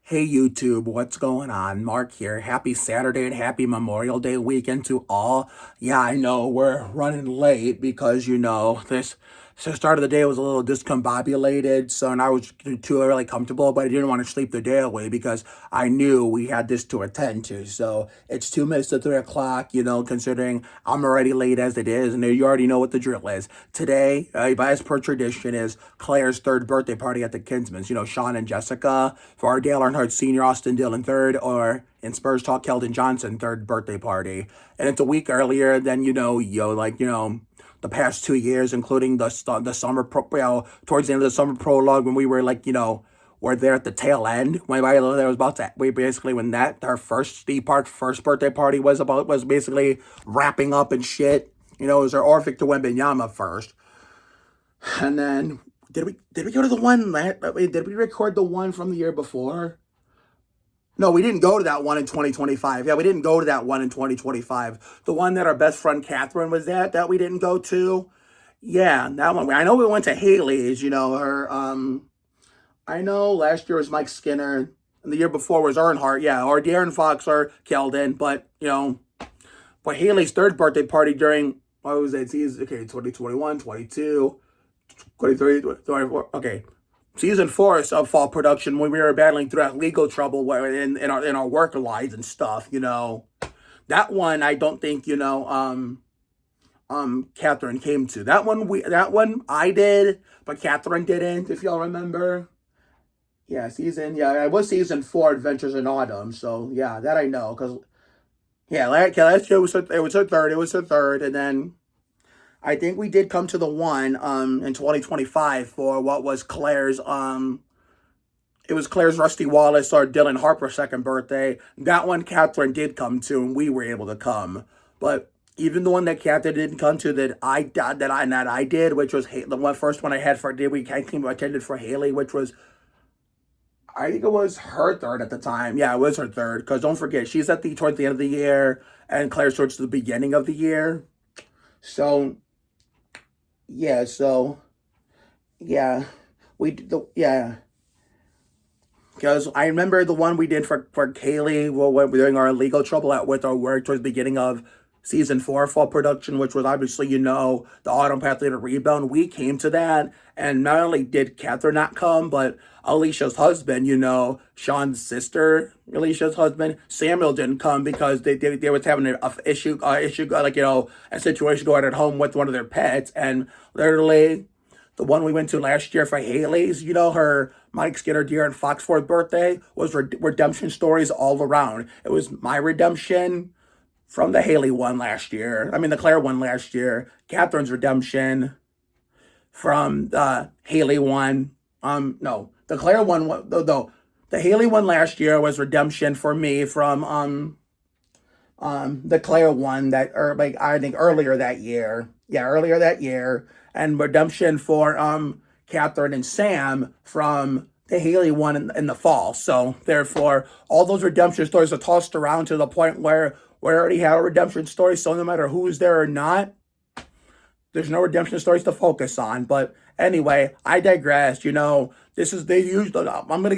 Hey YouTube, what's going on? Mark here. Happy Saturday and happy Memorial Day weekend to all. Yeah, I know we're running late because this the start of the day was a little discombobulated, so and I was too really comfortable, but I didn't want to sleep the day away because I knew we had this to attend to. So it's 2 minutes to 3 o'clock, considering I'm already late as it is, and you already know what the drill is. Today, as per tradition, is Claire's third birthday party at the Kinsman's. Sean and Jessica, for our Dale Earnhardt Sr., Austin Dillon third, or in Spurs talk, Keldon Johnson third birthday party. And it's a week earlier than, the past 2 years, including the summer towards the end of the summer prologue when we were we're there at the tail end when there was about to we basically when that our first Steve Park first birthday party was basically wrapping up and shit. It was our Orphic to Wembenyama first, and then did we go to the one did we record the one from the year before? No, we didn't go to that one in 2025. Yeah, we didn't go to that one in 2025. The one that our best friend Catherine was at that we didn't go to. Yeah, that one. I know we went to Haley's, I know last year was Mike Skinner, and the year before was Earnhardt. Yeah, or Darren Fox or Keldon, but but Haley's third birthday party during what was it? Season 2021, 22, 23, 24. Okay. Season 4 of fall production when we were battling through that legal trouble in our work lives and stuff, That one I don't think, Catherine came to. That one I did, but Catherine didn't, if y'all remember. Yeah, it was season 4, Adventures in Autumn, so yeah, that I know, because last year it was her third, and then I think we did come to the one in 2025 for what was Claire's it was Claire's Rusty Wallace or Dylan Harper second birthday. That one Catherine did come to and we were able to come. But even the one that Catherine didn't come to that I did, which was the first one I had for attended for Haley, which was I think it was her third at the time. Yeah, it was her third, because don't forget she's towards the end of the year and Claire's towards the beginning of the year. So yeah, because I remember the one we did for Kaylee when we were doing our legal trouble with our work towards the beginning of season 4 fall production, which was obviously, the Autumn Pathway to Rebound. We came to that, and not only did Catherine not come, but Alicia's husband, Sean's sister, Alicia's husband, Samuel didn't come because they was having an issue, a situation going at home with one of their pets, and literally the one we went to last year for Haley's, her Mike Skinner, Deer, and Foxford birthday was redemption stories all around. It was my redemption from the Haley one last year. The Claire one last year. Catherine's redemption from the Haley one. No, the Claire one. No, the Haley one last year was redemption for me from the Claire one I think earlier that year. Yeah, earlier that year, and redemption for Catherine and Sam from the Haley one in the fall. So therefore, all those redemption stories are tossed around to the point where we already have a redemption story. So no matter who's there or not, there's no redemption stories to focus on. But anyway, I digress. I'm going to get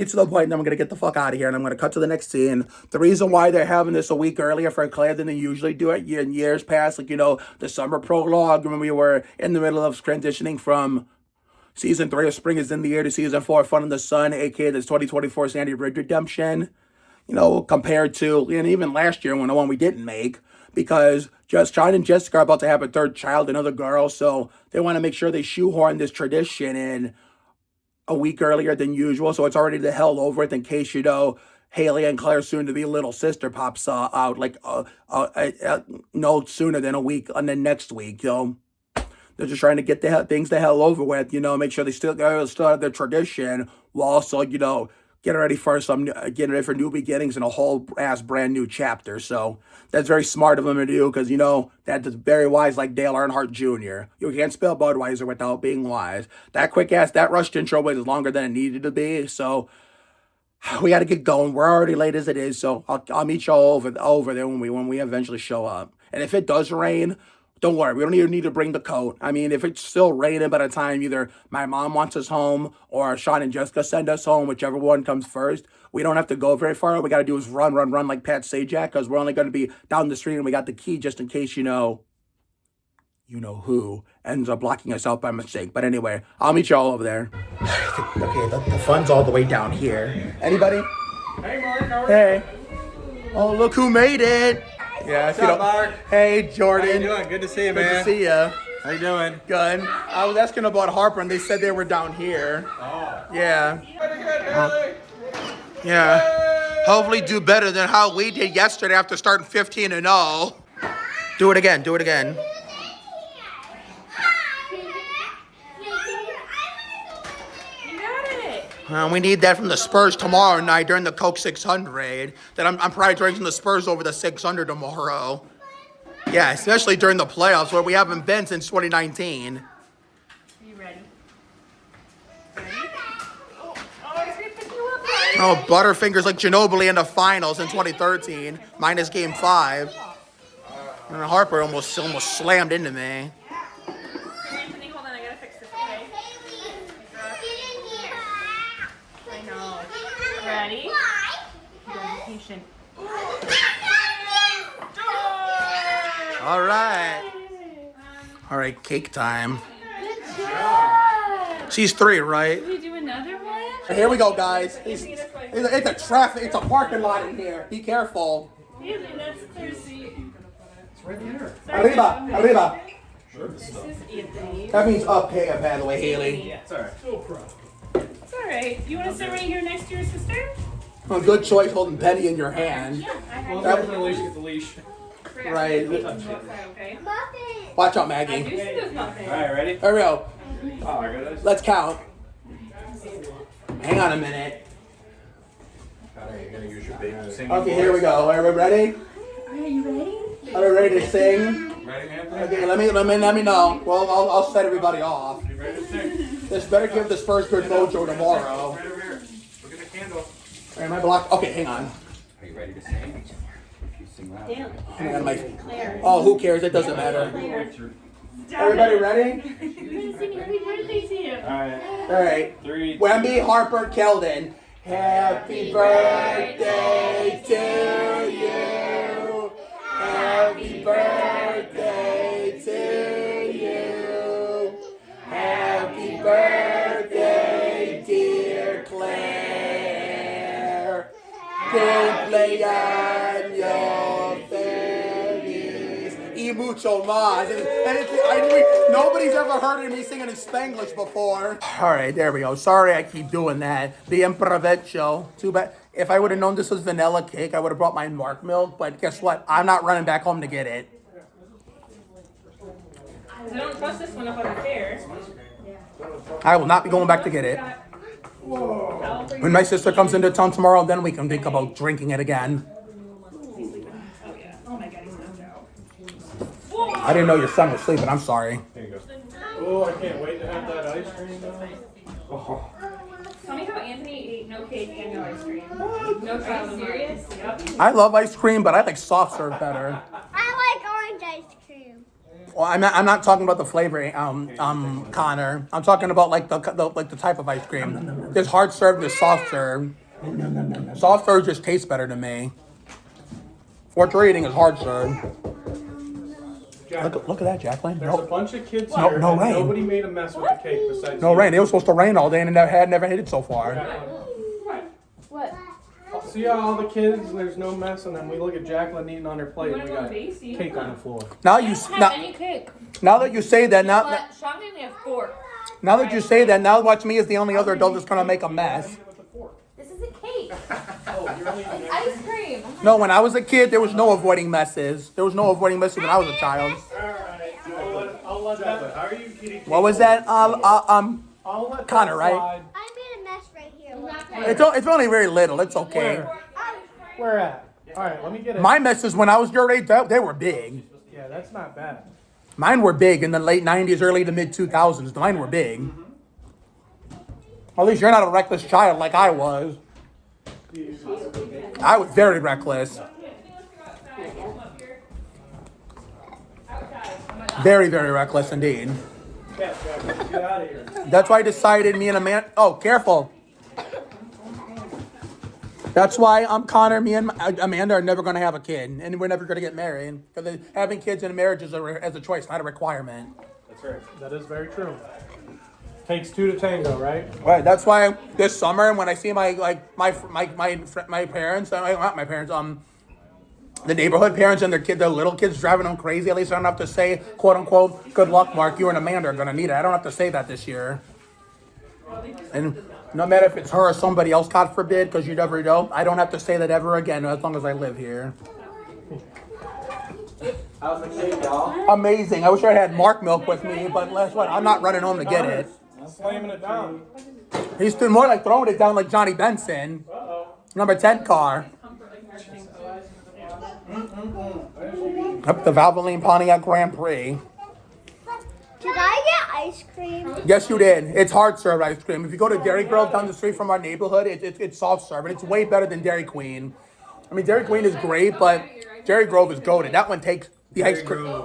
to the point and then I'm going to get the fuck out of here and I'm going to cut to the next scene. The reason why they're having this a week earlier for Claire than they usually do it in years past, the summer prologue when we were in the middle of transitioning from season 3 of Spring is in the Air to season 4 Fun in the Sun, aka this 2024 Sandy Ridge redemption. Compared to, and even last year when the one we didn't make, because just John and Jessica are about to have a third child, another girl, so they want to make sure they shoehorn this tradition in a week earlier than usual, so it's already the hell over it in case, Haley and Claire's soon-to-be little sister pops out, no sooner than a week, and then next week, They're just trying to get things the hell over with, make sure they still have their tradition, while also, getting ready for new beginnings and a whole ass brand new chapter. So that's very smart of them to do because, that's very wise, like Dale Earnhardt Jr. You can't spell Budweiser without being wise. That rushed intro was longer than it needed to be. So we got to get going. We're already late as it is. So I'll meet y'all over there when we eventually show up. And if it does rain, Don't worry, we don't even need to bring the coat. I mean, if it's still raining by the time either my mom wants us home or Sean and Jessica send us home, whichever one comes first, we don't have to go very far. All we got to do is run like Pat Sajak, because we're only going to be down the street and we got the key just in case, you know who ends up locking us out by mistake. But anyway, I'll meet y'all over there. Okay, the fun's all the way down here. Anybody? Hey, Mark. How are you? Hey. Oh, look who made it. Yeah, What's up, Mark? Hey, Jordan. How you doing? Good to see you, man. Good to see ya. How you doing? Good. I was asking about Harper, and they said they were down here. Oh. Yeah. Pretty good, Haley. Yeah. Hopefully do better than how we did yesterday after starting 15-0. Do it again. Do it again. We need that from the Spurs tomorrow night during the Coke 600. That I'm probably drinking the Spurs over the 600 tomorrow. Yeah, especially during the playoffs where we haven't been since 2019. Are you ready? Ready? Oh, it's gonna pick you up. Oh, Butterfingers like Ginobili in the finals in 2013, minus game 5. And Harper almost slammed into me. Anthony, hold on, I gotta fix this, okay? I know. Ready? You're patient. All right, cake time. Good job. She's 3, right? Can we do another one? Here we go, guys. It's a parking lot in here. Be careful. Really, that's Thursday. It's right there. Arriba. This is Anthony. That means up here, by the way, Haley. Yeah, it's all right. No problem. It's alright. You wanna sit right here next to your sister? A good choice holding Penny in your hand. Well, That- the leash, get the leash. Right. Okay. Watch out, I do Maggie. see those muffins. All right, ready? Here we go. Oh, I got this. Let's count. Hang on a minute. You're gonna use your big singing Okay, here we go. Are we ready? Are you ready? Are we ready to sing? Ready, Anthony? Okay, let me know. Well, I'll set everybody off. You ready to sing? This better give the Spurs good mojo tomorrow. Right over here. Look at the candle. Am I blocked? Okay, hang on. Are you ready to sing? If you sing loud. Hang on, oh, who cares? It doesn't matter. Everybody ready? We're gonna sing happy birthday to you. All right. All right. 3. Wemby, Harper, Keldon. Happy birthday to you. Happy birthday to you. Happy birthday, dear Claire. Cumpleaños feliz. Y mucho más. Nobody's ever heard of me singing in Spanglish before. All right, there we go. Sorry I keep doing that. Bien provecho. Too bad. If I would have known this was vanilla cake, I would have brought my Mark milk. But guess what? I'm not running back home to get it. I don't trust this one up on the chair. I will not be going back to get it. When my sister comes into town tomorrow, then we can think about drinking it again. Oh my god, he's knocked out. I didn't know your son was sleeping. I'm sorry. Here you go. Oh, I can't wait to have that ice cream though. Oh. Tell me how Anthony ate no cake and no ice cream. No child. Are you serious? Yep. I love ice cream, but I like soft serve better. I like orange ice cream. Well, I'm not talking about the flavor, Connor. I'm talking about like the type of ice cream. There's hard serve, there's soft serve. Soft serve just tastes better to me. What you're eating is hard serve. Look at that, Jacqueline. There's a No, bunch of kids No- here, no and rain. nobody made a mess with the cake besides no you. rain. It was supposed to rain all day, and it never hit it so far. What? See how all the kids, there's no mess, and then we look at Jacqueline eating on her plate, You and we wanna got go Macy's? cake on the floor. Now I you don't have now, any cake. now that you say that now But Sean only have 4. now that you say that now watch me as the only other adult that's gonna make a mess. This is a cake. Oh, you're only eating It's ice cream. No, when I was a kid, there was no avoiding messes. There was no avoiding messes when I was a child. I'll let that. How are you eating? What was that? I'll let Connor, that right? slide. I made a mess right here. It's only very little. It's okay. Where at? All right, let me get it. My messes when I was your age, they were big. Yeah, that's not bad. Mine were big in the late 90s, early to mid 2000s. Mine were big. At least you're not a reckless child like I was. I was very reckless. Very, very reckless indeed. Yeah, Jack, get out of here. That's why I decided me and Amanda. Oh, careful. That's why Connor, me and Amanda are never going to have a kid, and we're never going to get married. Because having kids in a marriage is a choice, not a requirement. That's right. That is very true. Takes two to tango, right? Right. That's why this summer, when I see my parents, not my parents, the neighborhood parents and their little kids driving them crazy, at least I don't have to say, quote unquote, good luck, Mark. You and Amanda are going to need it. I don't have to say that this year. And no matter if it's her or somebody else, God forbid, because you never know, I don't have to say that ever again as long as I live here. How's the cake, y'all? Amazing. I wish I had Mark milk with me, but guess what? I'm not running home to get it. Slamming it down. He's doing more like throwing it down like Johnny Benson. Number 10 car. Up the Valvoline Pontiac Grand Prix. Did I get ice cream? Yes, you did. It's hard served ice cream. If you go to Dairy Grove down the street from our neighborhood, it's soft serve, and it's way better than Dairy Queen. I mean, Dairy Queen is great, but Dairy Grove is goated. That one takes the ice cream.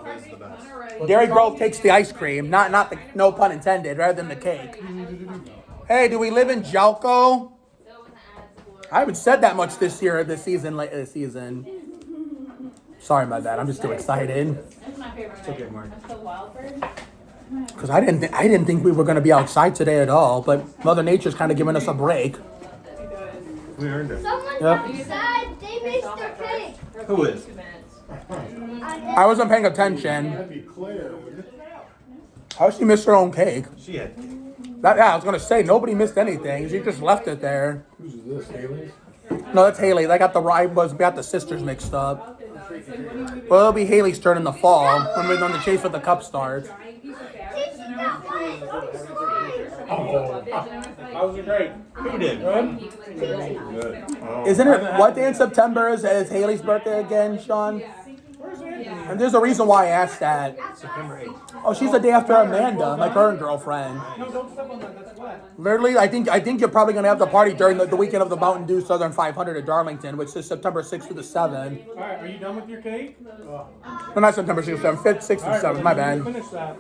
Dairy Grove takes the ice cream, not the, no pun intended, rather than the cake. Hey, do we live in Jalco? I haven't said that much this season. Sorry about that. I'm just too excited. That's my favorite. It's okay, Mark. That's the wild bird. Because I didn't think we were going to be outside today at all, but Mother Nature's kind of giving us a break. We earned it. Someone Yep. outside, they missed their cake. Who is? I wasn't paying attention. That'd be Claire, wouldn't it? How she missed her own cake? She had. I was going to say, nobody missed anything. She just left it there. Who's this, Haley's? No, that's Haley. I got the sisters mixed up. Well, it'll be Haley's turn in the fall when the chase with the cup starts. How's it great? Who did? Good? Good. Oh. Isn't it, what day in September is Haley's birthday again, Sean? And there's a reason why I asked that. September 8th. Oh, she's the day after Amanda, my current girlfriend. No, don't step on that. That's wet. Literally, I think you're probably going to have the party during the weekend of the Mountain Dew Southern 500 at Darlington, which is September 6th to the 7th. All right, are you done with your cake? No, not September 6th, 7th, 5th, 6th, All right, and 7th. My bad. Finish that.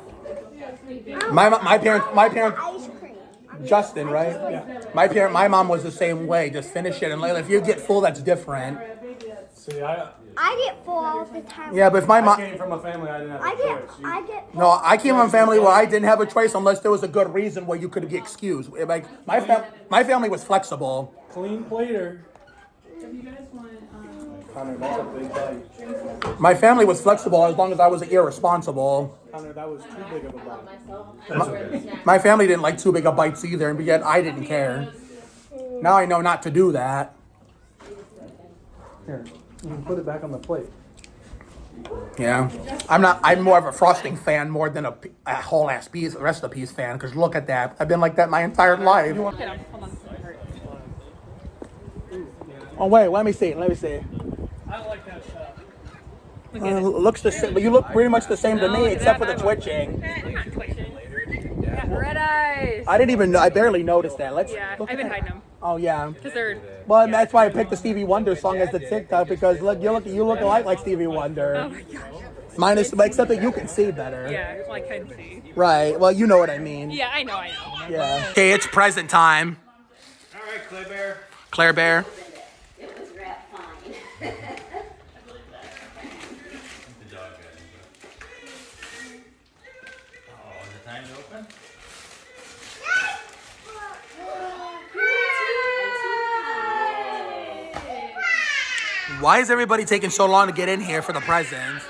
My parents, Ice cream. Justin, right? Yeah. My mom was the same way. Just finish it, and later, if you get full, that's different. See, I get full all the time. Yeah, but if my I mom, came from a family I didn't have a I choice. get full. no, I came from a family where I didn't have a choice unless there was a good reason where you could be excused. Like my family was flexible. Clean plater. If you guys want, Connor, that's a big bite. My family was flexible as long as I wasn't irresponsible. Connor, that was too big of a bite. That's okay. My family didn't like too big of bites either, and yet I didn't care. Now I know not to do that. Here, you can put it back on the plate. Yeah, I'm more of a frosting fan more than a whole ass piece, rest of the piece fan. Because look at that, I've been like that my entire life. hold on. Oh wait, let me see. I like that stuff. Looks the same. You look pretty much the same to me, except for the twitching. I'm not twitching. Got red eyes. I didn't even. I barely noticed that. Let's. Yeah, look I've at been that. hiding them. Oh yeah. Because they're... Well, that's why I picked the Stevie Wonder song as the TikTok because look, you look alike like Stevie Wonder. Oh my gosh. Minus, except that you can see better. Yeah, well, I couldn't see. Right. Well, you know what I mean. Yeah, I know. Yeah. Okay, it's present time. All right, Claire Bear. Claire Bear. It was wrapped fine. The dog got it. Oh, is it time to open? Why is everybody taking so long to get in here for the presents?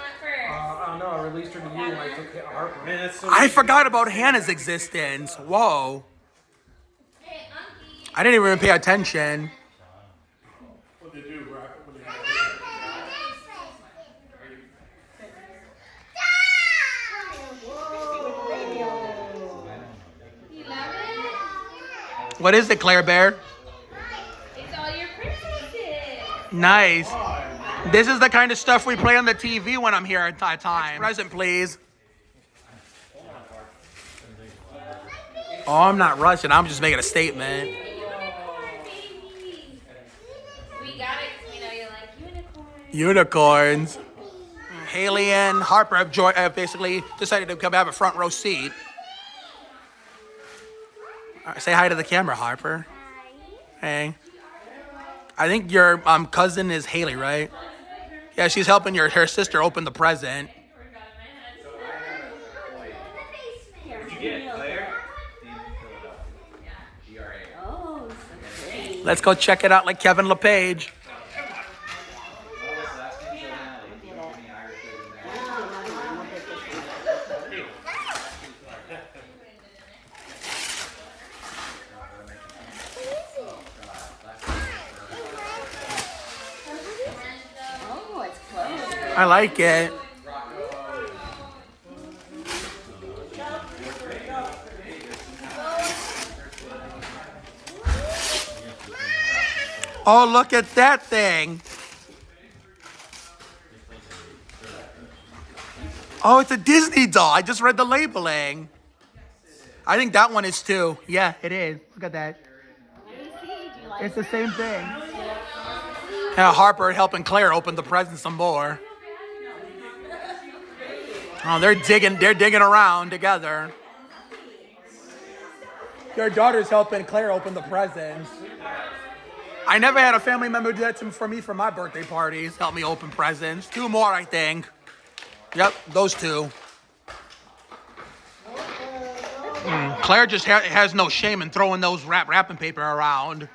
I don't know. I released her to you and I took Harper. Man, that's so. I forgot about Hannah's existence. Whoa. I didn't even pay attention. What they do, bro? What is it, Claire Bear? It's all your princesses. Nice. This is the kind of stuff we play on the TV when I'm here at time. Present, please. Oh, I'm not rushing. I'm just making a statement. We got it. We know you like unicorns. Unicorns. Haley and Harper have basically decided to come have a front row seat. Say hi to the camera, Harper. Hey. I think your cousin is Haley, right? Yeah, she's helping her sister open the present. What'd you get, Claire? Oh, so pretty. Let's go check it out like Kevin LePage. Oh, it's close. I like it. Oh, look at that thing. Oh, it's a Disney doll. I just read the labeling. I think that one is too. Yeah, it is. Look at that. It's the same thing. Yeah, Harper helping Claire open the present some more. Oh, they're digging around together. Their daughter's helping Claire open the presents. I never had a family member do that for me for my birthday parties. Help me open presents. 2 more, I think. Yep, those 2. Claire just has no shame in throwing those wrapping paper around.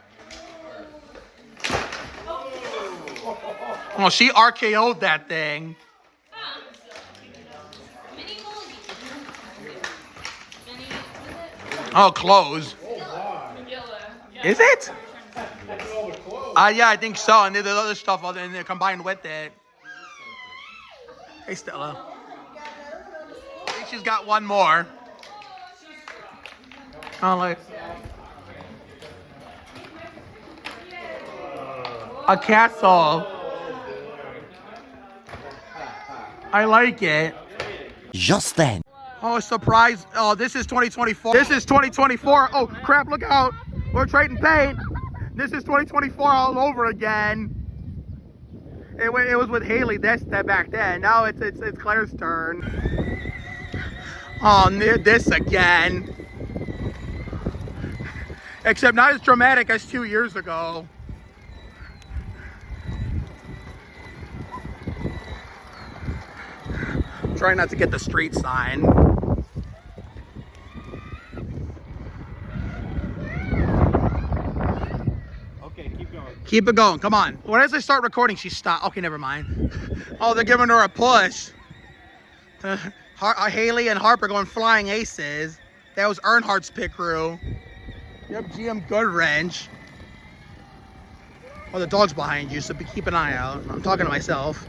Oh, she RKO'd that thing. Oh, clothes. Is it? Yeah, I think so. And there's other stuff and they're combined with it. Hey, Stella. I think she's got one more. Oh, like a castle. I like it. Just then. Oh, surprise. Oh, this is 2024. This is 2024. Oh, crap, look out. We're trading paint. This is 2024 all over again. It was with Haley that back then. Now it's Claire's turn. Oh, this again. Except not as dramatic as 2 years ago. Trying not to get the street sign. Okay, keep going. Keep it going. Come on. When as I start recording, she stopped. Okay, never mind. Oh, they're giving her a push. Haley and Harper going flying aces. That was Earnhardt's pit crew. Yep, GM Goodwrench. Oh, the dog's behind you, so keep an eye out. I'm talking to myself.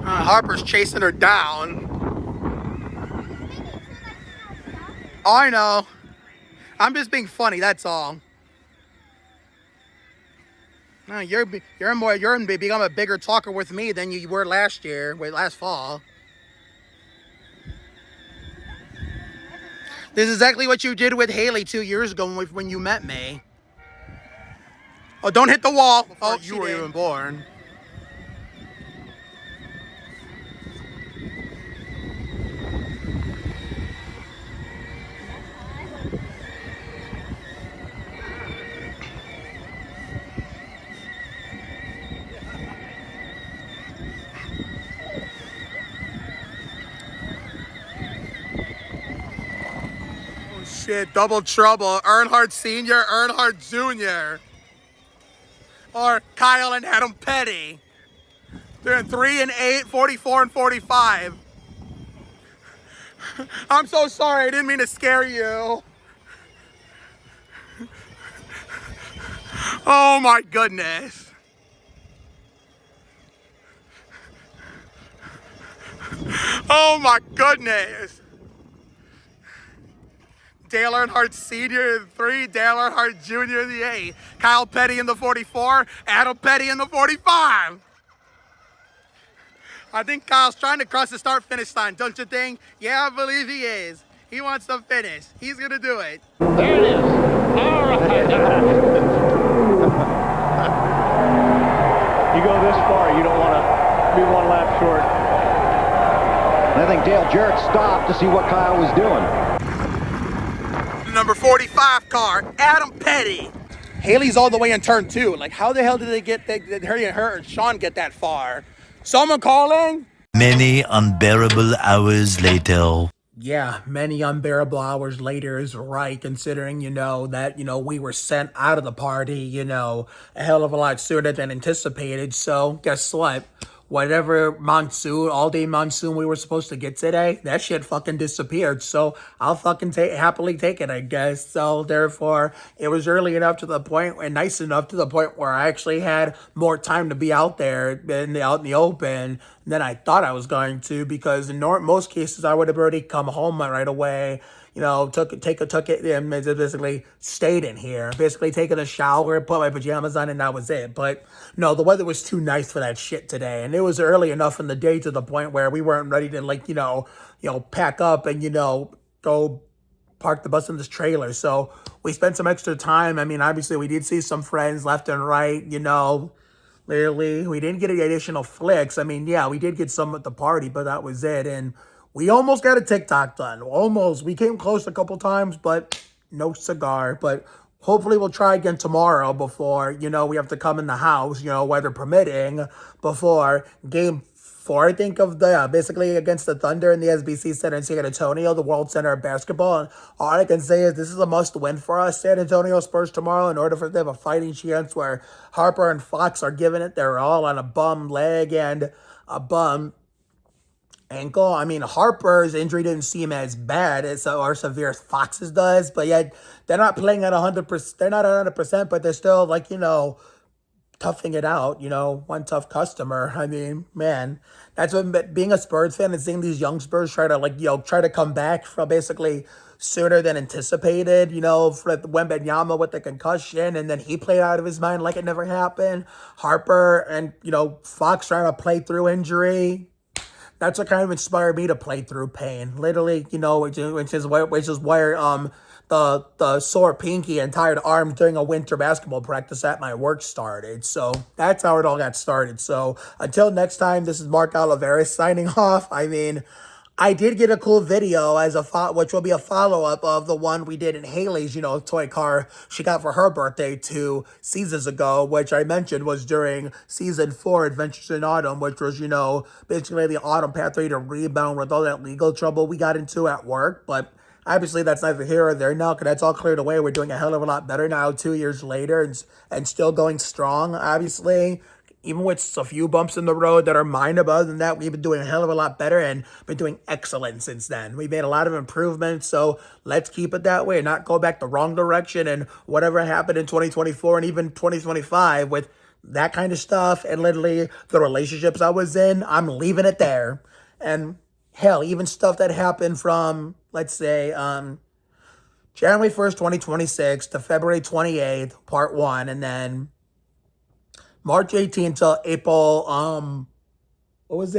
Harper's chasing her down. Oh, I know. I'm just being funny, that's all. No, you're become a bigger talker with me than you were last fall. This is exactly what you did with Haley 2 years ago when you met me. Oh, don't hit the wall. Oh, you were even born. Shit, double trouble. Earnhardt Sr, Earnhardt Jr. Or Kyle and Adam Petty. They're in 3 and 8, 44 and 45. I'm so sorry, I didn't mean to scare you. Oh my goodness. Oh my goodness. Dale Earnhardt Sr. in 3, Dale Earnhardt Jr. in the 8, Kyle Petty in the 44, Adam Petty in the 45. I think Kyle's trying to cross the start-finish line, don't you think? Yeah, I believe he is. He wants to finish. He's going to do it. There it is. All right. You go this far, you don't want to be one lap short. I think Dale Jarrett stopped to see what Kyle was doing. Number 45 car, Adam Petty. Haley's all the way in turn 2. Like, how the hell did they get, her and Sean get that far? Someone calling? Many unbearable hours later. Yeah, many unbearable hours later is right, considering, that, we were sent out of the party, a hell of a lot sooner than anticipated. So, guess what? Whatever monsoon, all-day monsoon we were supposed to get today, that shit fucking disappeared. So I'll fucking happily take it, I guess. So therefore, it was early enough to the point, and nice enough to the point where I actually had more time to be out there, out in the open, than I thought I was going to. Because in most cases, I would have already come home right away. Took it, and basically stayed in here. Basically taking a shower, put my pajamas on, and that was it. But no, the weather was too nice for that shit today. And it was early enough in the day to the point where we weren't ready to pack up and, go park the bus in this trailer. So we spent some extra time. I mean, obviously we did see some friends left and right, literally. We didn't get any additional flicks. I mean, yeah, we did get some at the party, but that was it. And we almost got a TikTok done. Almost. We came close a couple times, but no cigar. But hopefully we'll try again tomorrow before, we have to come in the house, weather permitting, before game 4, I think, of basically against the Thunder in the SBC Center in San Antonio, the World Center of Basketball. And all I can say is this is a must-win for us, San Antonio Spurs, tomorrow, in order for them to have a fighting chance where Harper and Fox are giving it their all on a bum leg and a bum ankle. I mean, Harper's injury didn't seem as bad or severe as Fox's does, but yet they're not playing at 100%. They're not at 100%, but they're still toughing it out. One tough customer. I mean, man, that's what being a Spurs fan and seeing these young Spurs try to come back from basically sooner than anticipated. For Wembanyama with the concussion, and then he played out of his mind like it never happened. Harper and Fox trying to play through injury. That's what kind of inspired me to play through pain. Literally, which is where the sore pinky and tired arm during a winter basketball practice at my work started. So that's how it all got started. So until next time, this is Mark Oliveris signing off. I mean, I did get a cool video which will be a follow-up of the one we did in Haley's, toy car she got for her birthday 2 seasons ago, which I mentioned was during season 4, Adventures in Autumn, which was, basically the autumn pathway to rebound with all that legal trouble we got into at work. But obviously that's neither here or there now, because that's all cleared away. We're doing a hell of a lot better now 2 years later and still going strong, obviously. Even with a few bumps in the road that are minor, but other than that, we've been doing a hell of a lot better and been doing excellent since then. We've made a lot of improvements, so let's keep it that way and not go back the wrong direction. And whatever happened in 2024 and even 2025 with that kind of stuff and literally the relationships I was in, I'm leaving it there. And hell, even stuff that happened from, let's say, January 1st, 2026 to February 28th, part 1, and then March 18th till April, when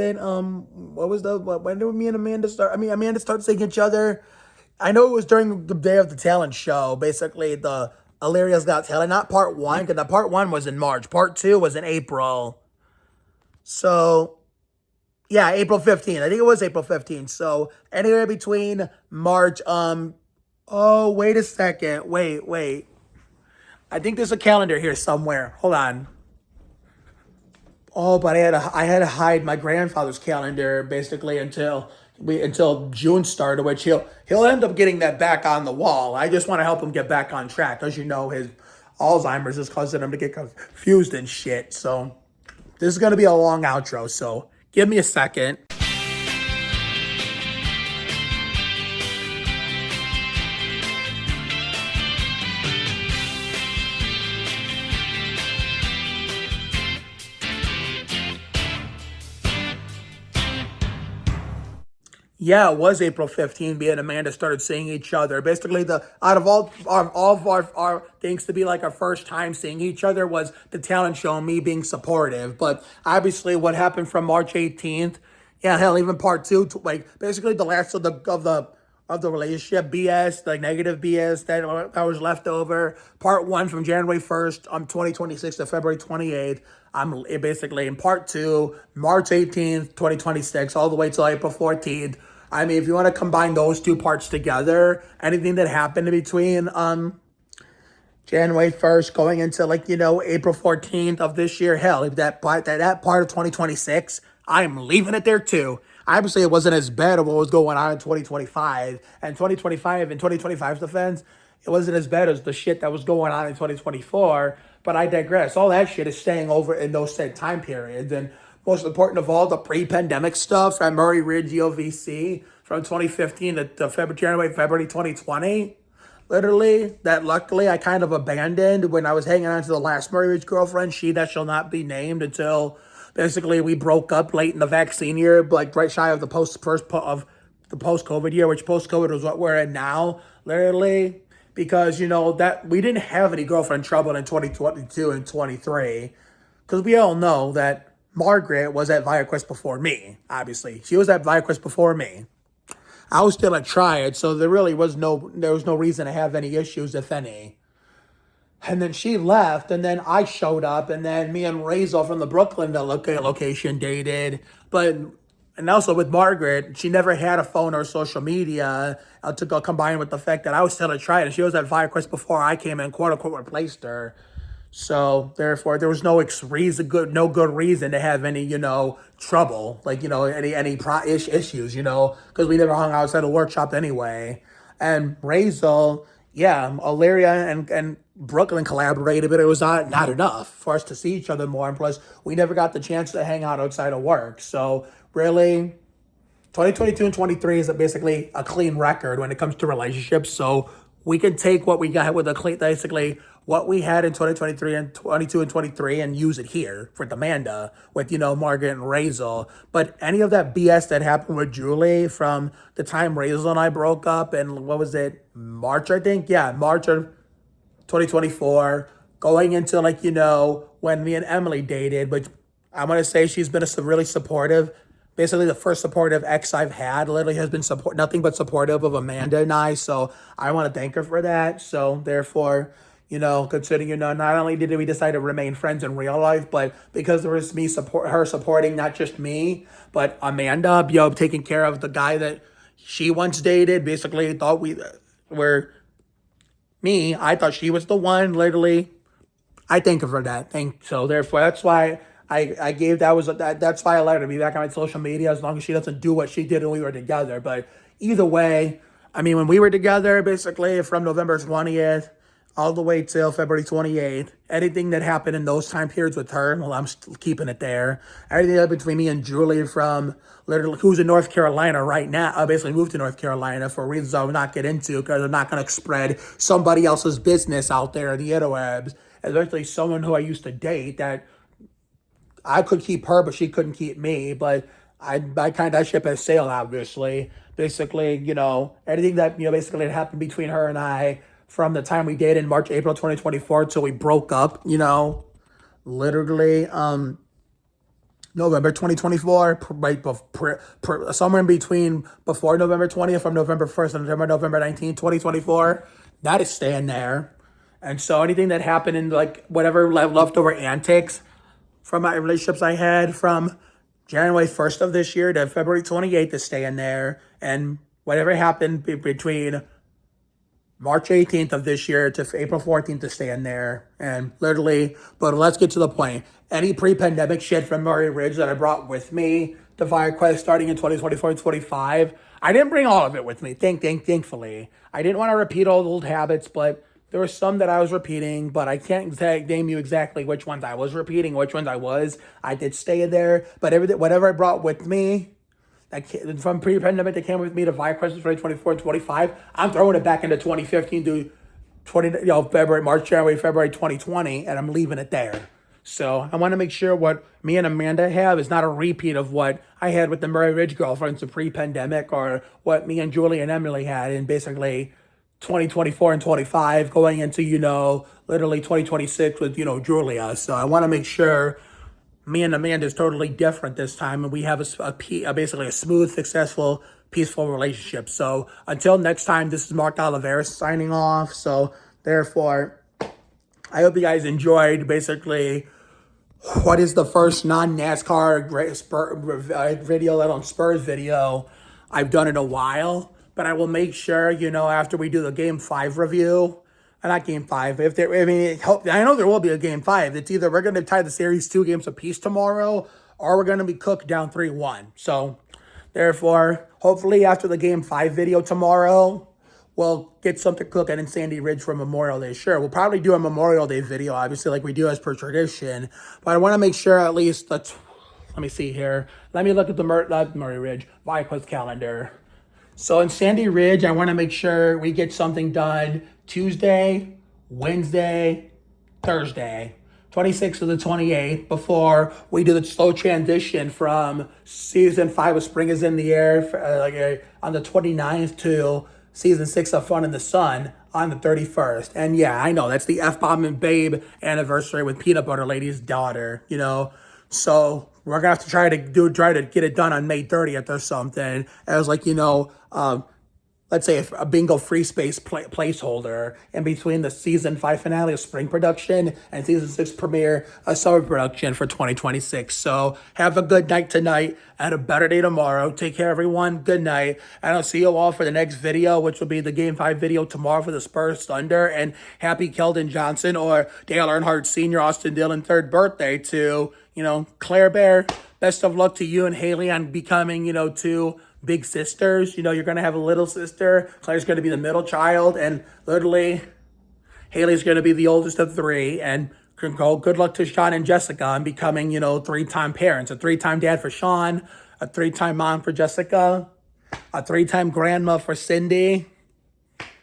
did me and Amanda start? Amanda started seeing each other. I know it was during the day of the talent show, basically the Illyria's Got Talent, not part 1, because the part 1 was in March. Part 2 was in April. So, yeah, April 15th. I think it was April 15th. So, anywhere between March, wait a second. Wait. I think there's a calendar here somewhere. Hold on. Oh, but I had to hide my grandfather's calendar basically until June started, which he'll end up getting that back on the wall. I just want to help him get back on track. As you know, his Alzheimer's is causing him to get confused and shit. So this is gonna be a long outro. So give me a second. Yeah, it was April 15th. Me and Amanda started seeing each other. Basically, out of all of our things to be like our first time seeing each other was the talent show and me being supportive. But obviously, what happened from March 18th, yeah, hell, even part two, like basically the last of the relationship BS, like negative BS that was left over. Part one from January 1st, 2026 to February 28th. I'm basically in part two, March 18th, 2026, all the way till April 14th. I mean, if you want to combine those two parts together, anything that happened in between January 1st going into April 14th of this year, hell, if that part of 2026, I'm leaving it there too. Obviously, it wasn't as bad as what was going on in 2025. And 2025, in 2025's defense, it wasn't as bad as the shit that was going on in 2024. But I digress. All that shit is staying over in those said time periods. And most important of all, the pre-pandemic stuff at Murray Ridge EOVC from 2015 to February 2020. Literally, that luckily I kind of abandoned when I was hanging on to the last Murray Ridge girlfriend, she that shall not be named, until basically we broke up late in the vaccine year, like right shy of the post-COVID year, which post-COVID was what we're in now, literally. Because, that we didn't have any girlfriend trouble in 2022 and 23. Because we all know that Margaret was at ViaQuest before me, obviously. She was at ViaQuest before me. I was still at Triad, so there was no reason to have any issues, if any. And then she left, and then I showed up, and then me and Razel from the Brooklyn location dated. And also with Margaret, she never had a phone or social media to go combined with the fact that I was still at Triad, and she was at ViaQuest before I came in, quote unquote, replaced her. So therefore, there was no good reason to have any, trouble, any issues, because we never hung outside a workshop anyway. And Razel, yeah, Illyria and Brooklyn collaborated, but it was not enough for us to see each other more. And plus, we never got the chance to hang out outside of work. So really, 2022 and 23 is basically a clean record when it comes to relationships. So we can take what we got with basically what we had in 2023 and 22 and 23 and use it here for Amanda with, Margaret and Razel. But any of that BS that happened with Julie from the time Razel and I broke up, and what was it, March, I think? Yeah, March of 2024, going into when me and Emily dated, but I'm going to say she's been really supportive. Basically, the first supportive ex I've had literally has been nothing but supportive of Amanda and I. So I want to thank her for that. So therefore, considering, not only did we decide to remain friends in real life, but because there was her supporting not just me, but Amanda, taking care of the guy that she once dated, basically thought I thought she was the one, literally. I thank her for that. So therefore, that's why that's why I let her be back on my social media, as long as she doesn't do what she did when we were together. But either way, I mean, when we were together, basically from November 20th all the way till February 28th, anything that happened in those time periods with her, well, I'm still keeping it there. Everything between me and Julie from literally, who's in North Carolina right now, I basically moved to North Carolina for reasons I will not get into, because I'm not going to spread somebody else's business out there in the interwebs, especially someone who I used to date that I could keep her, but she couldn't keep me. But that ship has sailed, obviously. Basically, anything that, basically happened between her and I from the time we dated in April 2024 till we broke up, literally, November 2024, right somewhere in between, before November 20th, from November 1st and November 19th, 2024, that is staying there. And so anything that happened in whatever leftover antics from my relationships I had from January 1st of this year to February 28th is staying there. And whatever happened between March 18th of this year to April 14th is staying there. And literally, but let's get to the point. Any pre-pandemic shit from Murray Ridge that I brought with me to ViaQuest starting in 2024 and 25, I didn't bring all of it with me, thankfully. I didn't want to repeat all the old habits, but there were some that I was repeating, but I can't name you exactly which ones I was repeating, which ones I was. I did stay there, but whatever I brought with me, from pre-pandemic that came with me to ViaQuest 2024 and 25, I'm throwing it back into 2015 to March, January, February 2020, and I'm leaving it there. So I want to make sure what me and Amanda have is not a repeat of what I had with the Murray Ridge girlfriends of pre-pandemic, or what me and Julie and Emily had in basically 2024 and 25 going into, literally 2026 with, Julia. So I want to make sure me and Amanda is totally different this time, and we have basically a smooth, successful, peaceful relationship. So until next time, this is Mark Oliveira signing off. So therefore, I hope you guys enjoyed basically what is the first non-NASCAR video, let alone Spurs video, I've done in a while. But I will make sure, after we do the Game 5 review, not Game 5, I know there will be a Game 5. It's either we're going to tie the series 2 games apiece tomorrow, or we're going to be cooked down 3-1. So, therefore, hopefully after the Game 5 video tomorrow, we'll get something cooking in Sandy Ridge for Memorial Day. Sure, we'll probably do a Memorial Day video, obviously, like we do as per tradition. But I want to make sure at least let me see here. Let me look at the Murray Ridge Viquest calendar. So in Sandy Ridge, I want to make sure we get something done Tuesday, Wednesday, Thursday, 26th to the 28th, before we do the slow transition from Season 5 of Spring is in the Air on the 29th to Season 6 of Fun in the Sun on the 31st. And yeah, I know, that's the F-Bomb and Babe anniversary with Peanut Butter Lady's daughter, So we're going to have to try to get it done on May 30th or something. As let's say a bingo free space placeholder in between the Season 5 finale of spring production and Season 6 premiere of summer production for 2026. So have a good night tonight and a better day tomorrow. Take care, everyone. Good night. And I'll see you all for the next video, which will be the Game 5 video tomorrow for the Spurs Thunder. And happy Keldon Johnson or Dale Earnhardt Sr. Austin Dillon 3rd birthday to, Claire Bear. Best of luck to you and Haley on becoming, 2 big sisters. You're going to have a little sister. Claire's going to be the middle child. And literally, Haley's going to be the oldest of 3. And good luck to Sean and Jessica on becoming, 3-time parents. A 3-time dad for Sean. A 3-time mom for Jessica. A 3-time grandma for Cindy.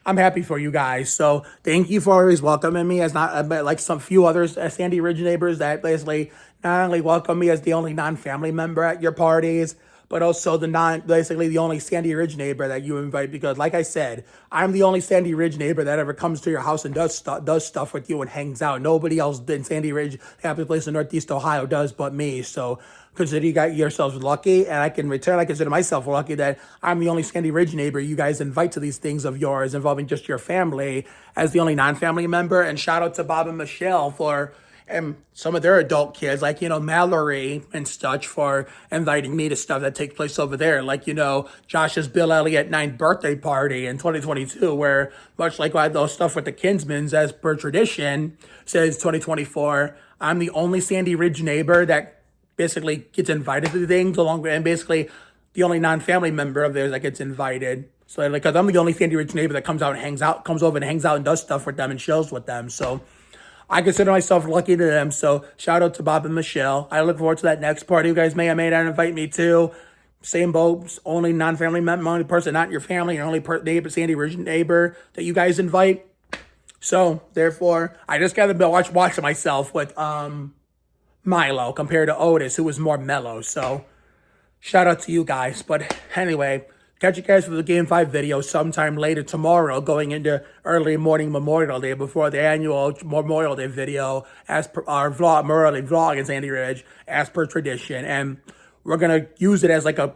I'm happy for you guys. So thank you for always welcoming me as not like some few others Sandy Ridge neighbors that basically not only welcome me as the only non-family member at your parties, but also basically the only Sandy Ridge neighbor that you invite, because like I said, I'm the only Sandy Ridge neighbor that ever comes to your house and does stuff with you and hangs out. Nobody else in Sandy Ridge, happy place in Northeast Ohio, does but me. So consider you got yourselves lucky, and I consider myself lucky that I'm the only Sandy Ridge neighbor you guys invite to these things of yours involving just your family as the only non-family member. And shout out to Bob and Michelle for and some of their adult kids, like, Mallory and such, for inviting me to stuff that takes place over there. Like, Josh's Bill Elliott 9th birthday party in 2022, where much like those stuff with the Kinsmans, as per tradition, says 2024, I'm the only Sandy Ridge neighbor that basically gets invited to things, and basically the only non-family member of theirs that gets invited. So, because I'm the only Sandy Ridge neighbor that comes over and hangs out and does stuff with them and chills with them. So I consider myself lucky to them. So shout out to Bob and Michelle. I look forward to that next party you guys may or may not invite me to. Same boat, only non-family member, only person not in your family, your only neighbor, Sandy Ridge neighbor that you guys invite. So therefore, I just got to watch myself with Milo compared to Otis, who was more mellow. So shout out to you guys. But anyway, catch you guys for the Game 5 video sometime later tomorrow, going into early morning Memorial Day before the annual Memorial Day video, as per our Memorial Day vlog in Sandy Ridge, as per tradition. And we're going to use it as like a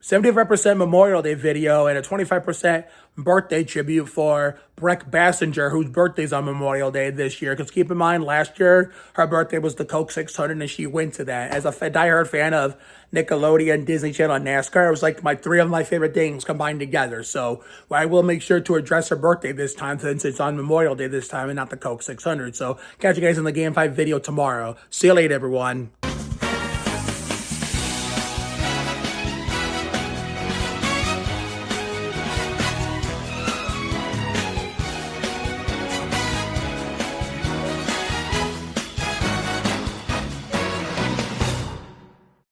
75% Memorial Day video and a 25% birthday tribute for Breck Bassinger, whose birthday's on Memorial Day this year. Because keep in mind, last year, her birthday was the Coke 600, and she went to that. As a diehard fan of Nickelodeon, Disney Channel, and NASCAR, it was like 3 of my favorite things combined together. So I will make sure to address her birthday this time, since it's on Memorial Day this time and not the Coke 600. So catch you guys in the Game 5 video tomorrow. See you later, everyone.